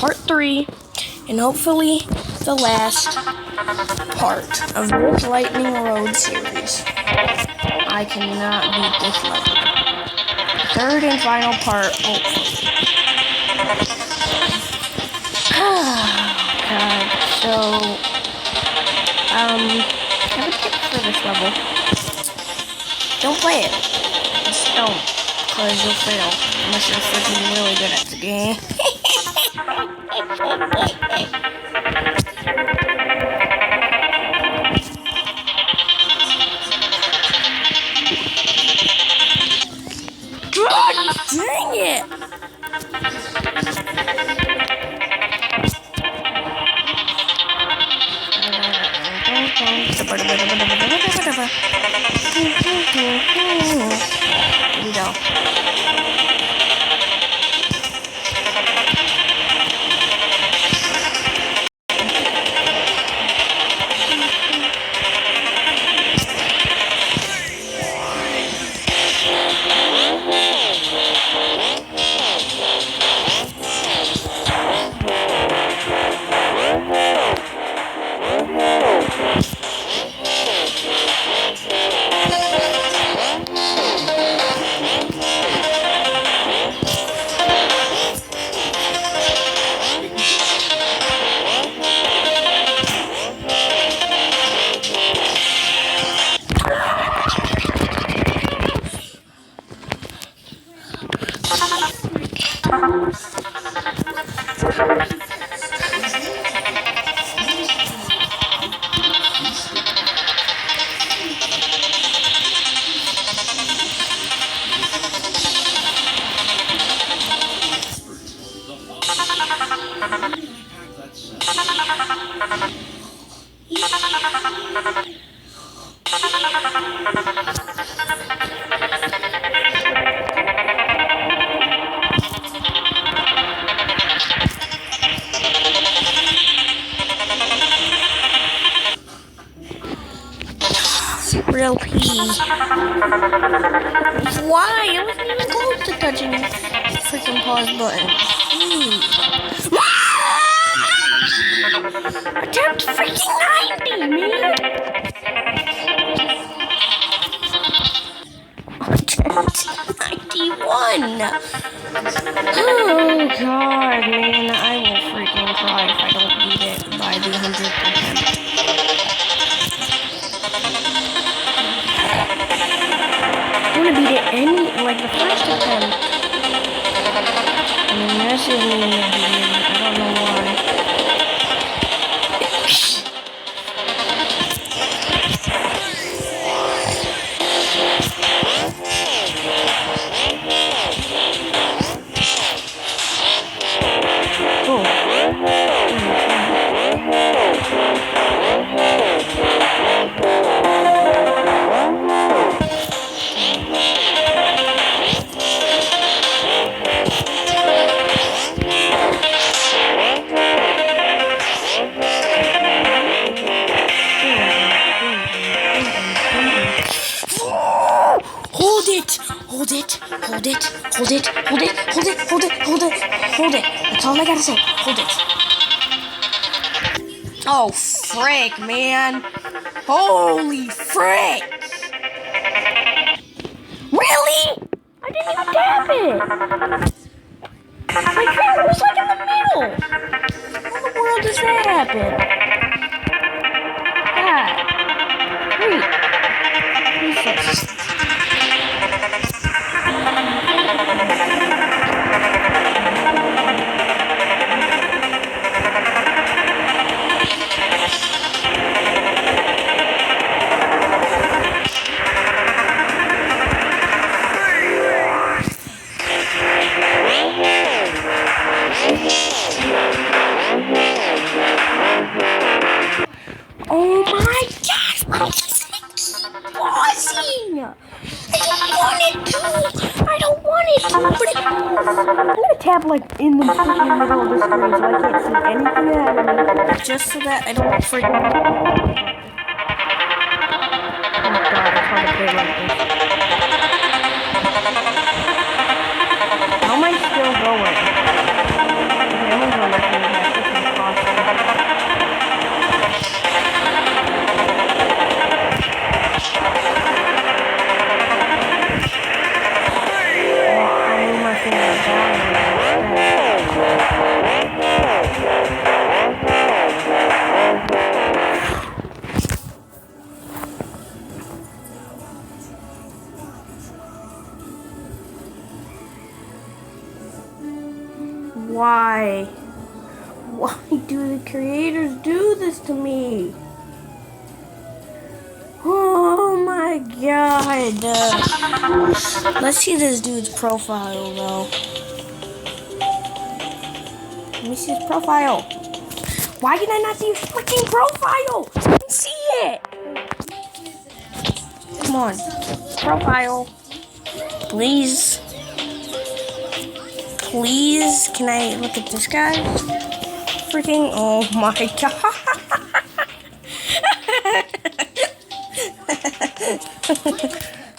part 3, and hopefully the last part of this Lightning Road series. I cannot beat this level. Third and final part, hopefully. God, so, I have a tip for this level. Don't play it. Just don't, because you'll fail, unless you're freaking really good at the game. God dang it! Here we go. Real pee. Why? I wasn't even close to touching the freaking pause button. Attempt freaking 90, man! Attempt 91! Oh god, man, I will freaking cry if I don't beat it by the 100th attempt. I want to beat it like the first attempt. I mean, this isn't even a beat. I don't know why. Hold it! Hold it! Hold it! Hold it! Hold it! Hold it! Hold it! Hold it! Hold it! That's all I gotta say. Hold it. Oh, frick, man. Holy frick! Really? I didn't even tap it! My finger was like in the middle! How in the world does that happen? God. Wait. Jesus. Oh my gosh, why does it keep pausing? I don't want it to, but I'm gonna tap like in the freaking middle of the screen so I can't see anything ahead of me, just so that I don't freaking... Oh god, it's hard to play like this. How am I still going? Okay, I'm gonna go like this. Why? Why do the creators do this to me? Oh my god. Let's see this dude's profile though. Let me see his profile. Why can I not see his freaking profile? I can see it. Come on. Profile. Please. Please. Can I look at this guy? Freaking. Oh my god.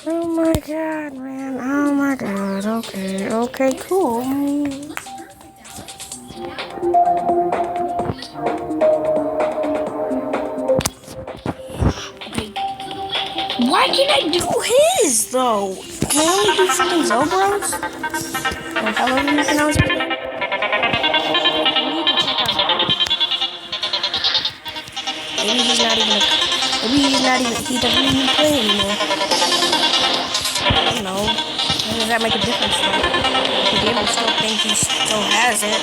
Oh my god, man. Oh my god. Okay. Okay, cool. Why can't I do his, though? Can I only do freaking Zobros? Or however you pronounce it. Maybe he's not even he doesn't even play anymore. I don't know. How does that make a difference, though? The game will still think he still has it.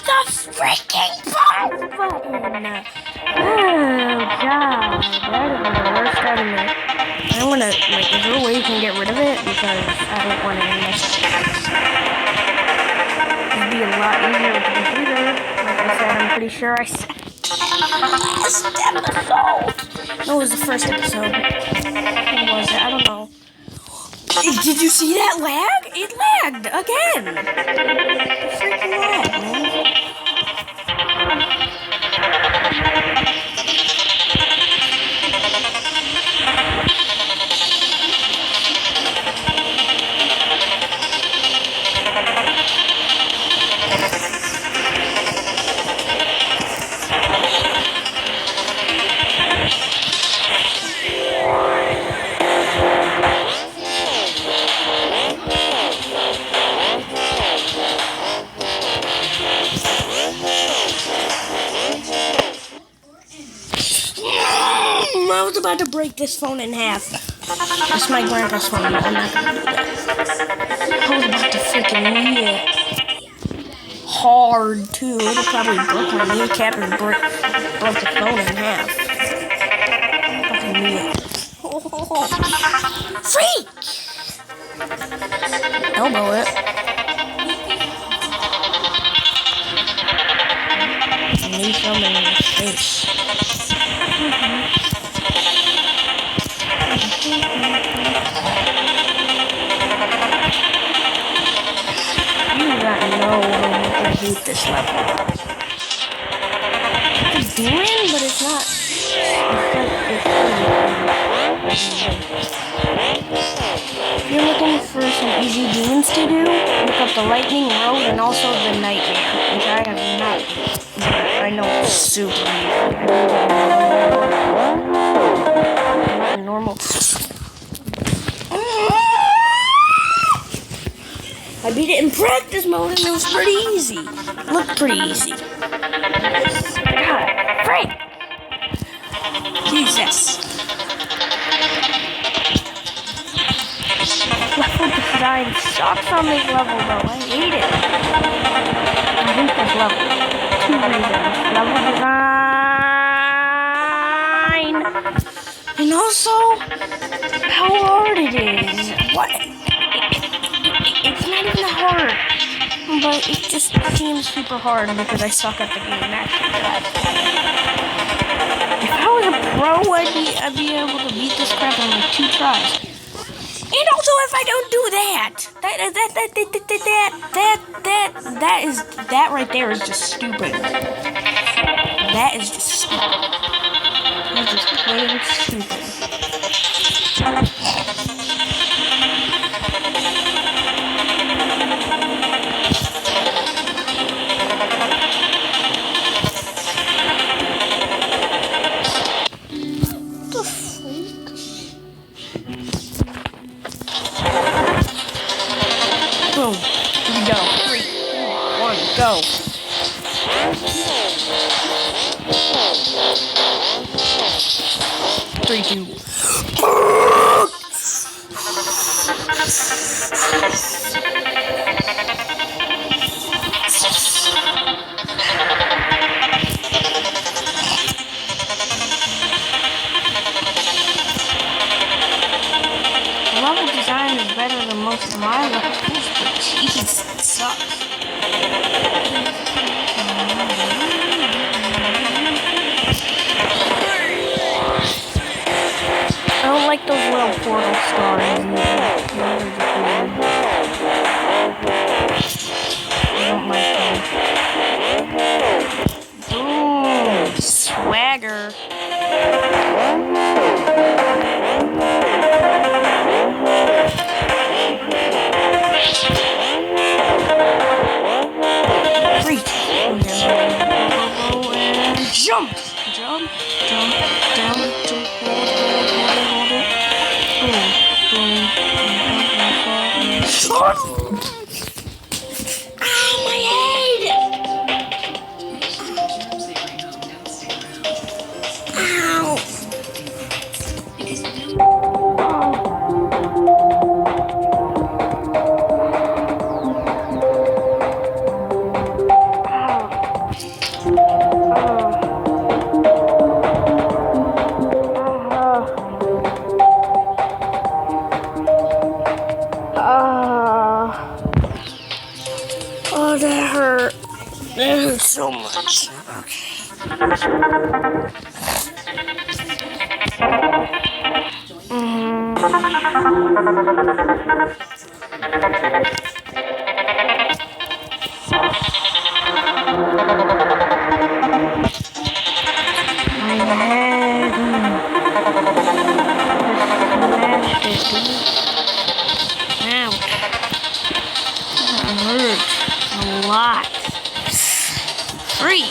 The freaking pause button! Oh god, that is the worst element. I'm gonna, like, is there a way you can get rid of it? Because I don't want to mess it. It'd be a lot easier with the computer. Like I said, I'm pretty sure I said last episode. No, it was the first episode. When was it? I don't know. Did you see that lag? It lagged again. It's freaking lag, man. I was about to break this phone in half. It's my grandpa's phone. I'm not gonna do that. I was about to freaking knee it. Hard, too. It would have probably broke my kneecap and broke the phone in half. Fucking knee it. Oh. Freak! Elbow it. Knee film in his face. Beat this level. It's doing, but it's not. If you're looking for some easy demons to do, look up the Lightning Road and also the Nightmare, which I have not. But I know it's super easy. Not normal. I beat it in practice mode and it was pretty easy. Looked pretty easy. God, great! Jesus. Level design sucks on this level though. I hate it. I hate this level. 2 reasons. Level design. And also, how hard it is. What? It's not even hard, but it just seems super hard because I suck at the game, actually. If I was a pro, I'd be able to beat this crap tries. And also, if I don't do that right there is just stupid. That is just stupid. That's just plain stupid. Boom. Here we go. 3, 2, 1, go. 3, 2. The level design is better than most of my levels, but jeez, it sucks. I don't like those little portal stars either. I don't like them. Ooh, swagger. 3, 2, and jump! Jump, jump, down, jump, hold it. Boom, boom, ah, my head! Ow! Oh, that hurt. That hurt so much. Okay. My head. Smashed it, dude. Ouch. That hurt a lot. 3.